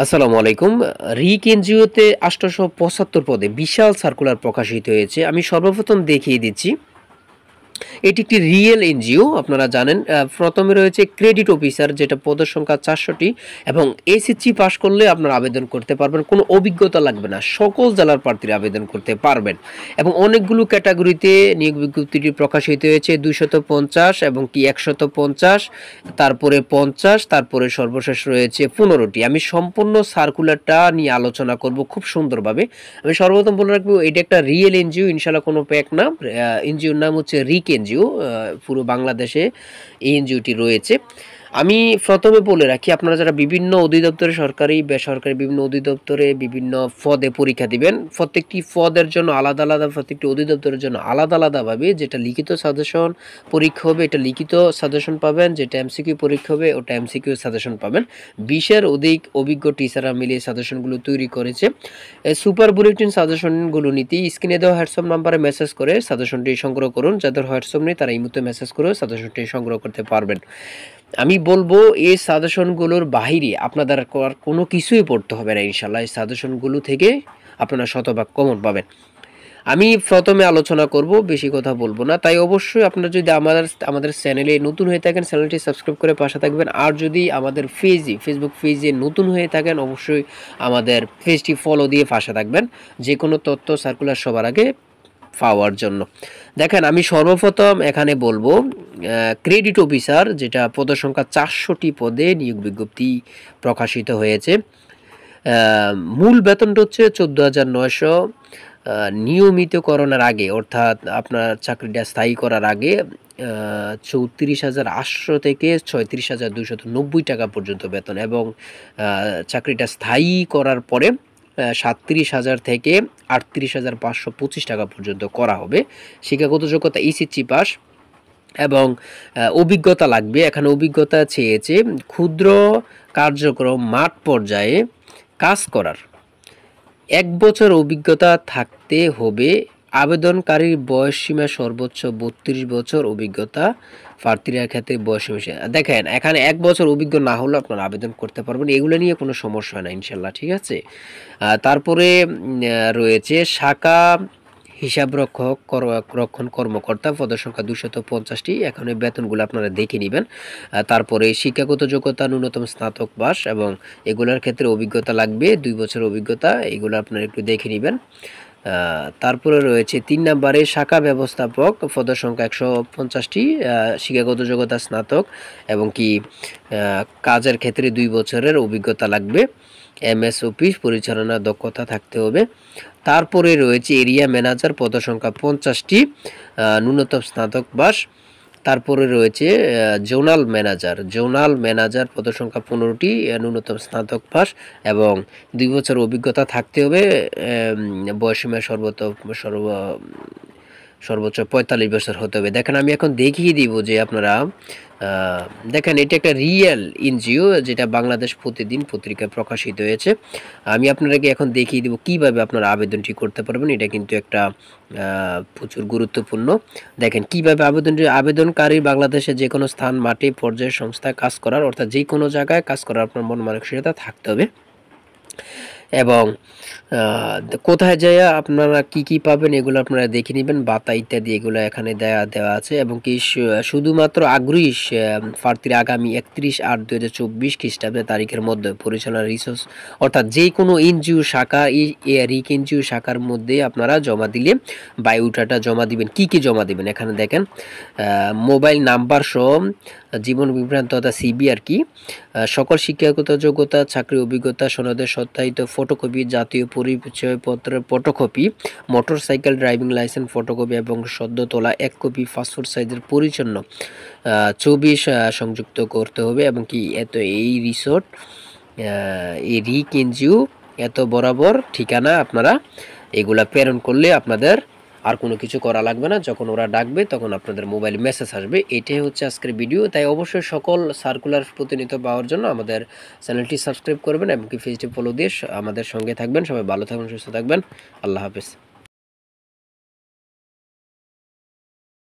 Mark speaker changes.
Speaker 1: আসসালামু আলাইকুম। রিক এনজিওতে ৮৭৫ পদে বিশাল সার্কুলার প্রকাশিত হয়েছে। আমি সর্বপ্রথম দেখিয়ে দিচ্ছি। এটি একটি রিয়েল এনজিও, আপনারা জানেন। প্রথমে রয়েছে ক্রেডিট অফিসার, যেটা পদের সংখ্যা ৪০০টি, এবং এসএসসি পাস করলে আপনারা আবেদন করতে পারবেন। কোনো অভিজ্ঞতা লাগবে না, সকল জেলার প্রার্থীরা আবেদন করতে পারবেন। এবং অনেকগুলো ক্যাটাগরিতে নিয়োগ বিজ্ঞপ্তিটি প্রকাশিত হয়েছে, ২৫০ এবং কি ১৫০, তারপরে ৫০, তারপরে সর্বশেষ রয়েছে ১৫টি। আমি সম্পূর্ণ সার্কুলারটা নিয়ে আলোচনা করব খুব সুন্দরভাবে। আমি সর্বপ্রথম বলে রাখবো, এটা একটা রিয়েল এনজিও, ইনশাল্লাহ কোনো প্যাক না। এনজিওর নাম হচ্ছে রিক এনজিও। পুরো বাংলাদেশে এই এনজিওটি রয়েছে। আমি প্রথমে বলে রাখি, আপনারা যারা বিভিন্ন অধিদপ্তরে, সরকারি বেসরকারি বিভিন্ন অধিদপ্তরে বিভিন্ন পদে পরীক্ষা দিবেন, প্রত্যেকটি পদের জন্য আলাদা আলাদা, প্রত্যেকটি অধিদপ্তরের জন্য আলাদা আলাদাভাবে যেটা লিখিত সাজেশন পরীক্ষা হবে এটা লিখিত সাজেশন পাবেন, যেটা এমসিকিউ পরীক্ষা হবে ওটা এমসিকিউ সাজেশন পাবেন। 20-এর অধিক অভিজ্ঞ টিচাররা মিলিয়ে সাজেশনগুলো তৈরি করেছে। সুপার বুলেটিন সাজেশনগুলো নিতে স্ক্রিনে দেওয়া হোয়াটসঅ্যাপ নাম্বারে মেসেজ করে সাজেশনটি সংগ্রহ করুন। যাদের হোয়াটসঅ্যাপ নেই তারা এই মুহূর্তে মেসেজ করে সাজেশনটি সংগ্রহ করতে পারবেন। আমি বলবো, এই সাজেশনগুলোর বাহিরে আপনাদের আর কোনো কিছুই পড়তে হবে না। ইনশাল্লাহ এই সাজেশনগুলো থেকে আপনারা শতভাগ কমন পাবেন। আমি প্রথমে আলোচনা করব, বেশি কথা বলবো না। তাই অবশ্যই আপনারা যদি আমাদের চ্যানেলে নতুন হয়ে থাকেন, চ্যানেলটি সাবস্ক্রাইব করে পাশে থাকবেন। আর যদি আমাদের ফেসবুক পেজে নতুন হয়ে থাকেন, অবশ্যই আমাদের পেজটি ফলো দিয়ে পাশে থাকবেন, যে কোনো তথ্য সার্কুলার সবার আগে পাওয়ার জন্য। দেখেন, আমি সর্বপ্রথম এখানে বলবো ক্রেডিট অফিসার, যেটা পদের সংখ্যা ৪০০টি পদে নিয়োগ বিজ্ঞপ্তি প্রকাশিত হয়েছে। মূল বেতনটা হচ্ছে ১৪,৯০০। নিয়মিতকরণের আগে, অর্থাৎ আপনার চাকরিটা স্থায়ী করার আগে ৩৪,৮০০ থেকে ৩৬,২৯০ টাকা পর্যন্ত বেতন, এবং চাকরিটা স্থায়ী করার পরে ৩৭,০০০ থেকে ৩৮,৫২৫ টাকা পর্যন্ত করা হবে। শিক্ষাগত যোগ্যতা এসএসসি পাস, এবং অভিজ্ঞতা লাগবে। এখানে অভিজ্ঞতা চেয়েছে ক্ষুদ্র কার্যক্রম মাঠ পর্যায়ে কাজ করার ১ বছর অভিজ্ঞতা থাকতে হবে। আবেদনকারীর বয়সসীমা সর্বোচ্চ ৩২ বছর। অভিজ্ঞতা প্রার্থীর ক্ষেত্রে বয়সসীমা, দেখেন এখানে ১ বছর অভিজ্ঞ না হলে আপনারা আবেদন করতে পারবেন, এগুলো নিয়ে কোনো সমস্যা হয় না ইনশাল্লাহ, ঠিক আছে। তারপরে রয়েছে শাখা হিসাবরক্ষক রক্ষণ কর্মকর্তা, পদের সংখ্যা ২৫০টি। এখন এই বেতনগুলো আপনারা দেখে নেবেন। তারপরে শিক্ষাগত যোগ্যতা ন্যূনতম স্নাতক পাস, এবং এগুলোর ক্ষেত্রে অভিজ্ঞতা লাগবে ২ বছর অভিজ্ঞতা, এগুলো আপনারা একটু দেখে নেবেন। তারপরে রয়েছে ৩ নম্বরে শাখা ব্যবস্থাপক, পদের সংখ্যা ১৫০টি। শিক্ষাগত যোগ্যতা স্নাতক, এবং কি কাজের ক্ষেত্রে ২ বছরের অভিজ্ঞতা লাগবে। এমএস অফিস পরিচালনার দক্ষতা থাকতে হবে। তারপরে রয়েছে এরিয়া ম্যানেজার, পদের সংখ্যা ৫০টি, ন্যূনতম স্নাতক পাস। তারপরে রয়েছে জোনাল ম্যানেজার, পদের সংখ্যা ১৫টি, ন্যূনতম স্নাতক পাস, এবং ২ বছর অভিজ্ঞতা থাকতে হবে। বয়সীমা সর্বোচ্চ ৪৫ বছর হতে হবে। দেখেন, আমি এখন দেখিয়ে দিব যে আপনারা দেখেন, এটা একটা রিয়েল এনজিও, যেটা বাংলাদেশ প্রতিদিন পত্রিকায় প্রকাশিত হয়েছে। আমি আপনাদেরকে এখন দেখিয়ে দিব কিভাবে আপনারা আবেদনটি করতে পারবেন। এটা কিন্তু একটা প্রচুর গুরুত্বপূর্ণ। দেখেন কিভাবে আবেদনকারী বাংলাদেশে যে কোনো স্থান, মাঠে, পর্যায়ে, সংস্থায় কাজ করার, অর্থাৎ যে কোনো জায়গায় কাজ করার আপনার মন মানসিকতা থাকতে হবে। এবং কোথায় যায় আপনারা কি পাবেন এগুলো আপনারা দেখে নেবেন, বাতা ইত্যাদি এগুলো এখানে দেওয়া আছে। এবং কি শুধুমাত্র আগ্রহী প্রার্থীরা আগামী ৩১/৮/২০২৪ খ্রিস্টাব্দের তারিখের মধ্যে পরিচালনা রিসোর্স, অর্থাৎ যে কোনো এনজিও শাখা, রিক এনজিও শাখার মধ্যে আপনারা জমা দিলে বায়োডাটা জমা দিবেন। কি জমা দিবেন এখানে দেখেন, মোবাইল নাম্বার সহ জীবন বিভ্রান্ত তথা সিবি আর কি, সকল শিক্ষাগত যোগ্যতা, চাকরি অভিজ্ঞতা সনদের সত্যায়িত ফটোকপি, জাতীয় পরিচয়পত্রের photocopy, motorcycle driving licence photocopy, এবং সদ্য তোলা ১ কপি পাসপোর্ট সাইজের পরিচ্ছন্ন ছবি সংযুক্ত করতে হবে। এবং কি এই রিসোর্ট, এই রিক এনজিও এত বরাবর ঠিকানা আপনারা এগুলা প্রেরণ করলে আপনাদের আর কোনো কিছু করা লাগবে না। যখন ওরা ডাকবে তখন আপনাদের মোবাইলে মেসেজ আসবে। এটাই হচ্ছে আজকের ভিডিও। তাই অবশ্যই সকল সার্কুলার প্রতিনিয়ত পাওয়ার জন্য আমাদের চ্যানেলটি সাবস্ক্রাইব করবেন, এবং কি পেজটি ফলো দিয়ে আমাদের সঙ্গে থাকবেন। সবাই ভালো থাকবেন, সুস্থ থাকবেন। আল্লাহ হাফেজ।